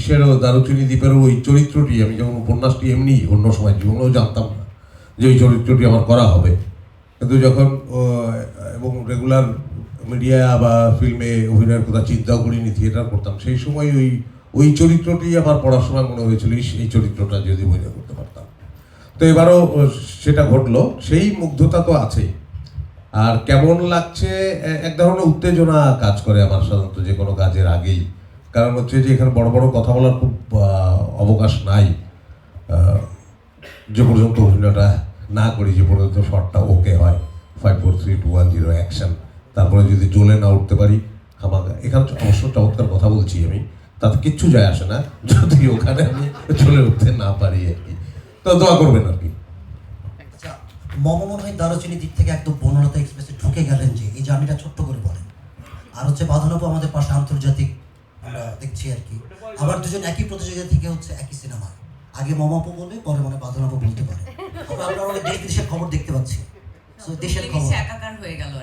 বিশ্বেরও দারুচিনি দ্বীপেরও ওই চরিত্রটি আমি যখন উপন্যাসটি এমনি অন্য সময় জীবনেও জানতাম না যে ওই চরিত্রটি আমার করা হবে, কিন্তু যখন এবং রেগুলার মিডিয়া বা ফিল্মে অভিনয়ের কথা চিন্তাও করিনি, থিয়েটার করতাম, সেই সময় ওই চরিত্রটি আমার পড়ার সময় মনে হয়েছিল এই চরিত্রটা যদি অভিনয় করতে পারতাম। তো এবারও সেটা ঘটলো, সেই মুগ্ধতা তো আছেই। আর কেমন লাগছে, এক ধরনের উত্তেজনা কাজ করে আমার সাধারণত যে কোনো কাজের আগেই, কারণ হচ্ছে যে এখানে বড় বড় কথা বলার খুব অবকাশ নাই, যে পর্যন্ত অভিনয়টা না করি, যে পর্যন্ত শটটা ওকে হয়, 5 4 3 2 1 0 অ্যাকশন, তারপরে যদি জ্বলে না উঠতে পারি খামাকা, এখানে অবশ্য চমৎকার কথা বলছি আমি, তাতে কিচ্ছু যায় আসে না যদি ওখানে আমি চলে উঠতে না পারি আর কি। তো দোয়া করবেন আর কি। মম মনে হয় দারুচিনি দিক থেকে একদম বনলতা এক্সপ্রেসে ঢুকে গেলেন, যে এই জার্নিটা ছোট্ট করে বলেন। আর হচ্ছে বাঁধনপু আমাদের পাশে আন্তর্জাতিক আমরা দেখছি আর কি, আবার দুজন একই প্রতিযোগিতা থেকে হচ্ছে একই সিনেমা, আগে মমাপু বলবে, পরে মনে বাঁধনপু বলতে পারে। আমরা দেশ বিদেশের খবর দেখতে পাচ্ছি, দেশের খবর একাকার হয়ে গেল।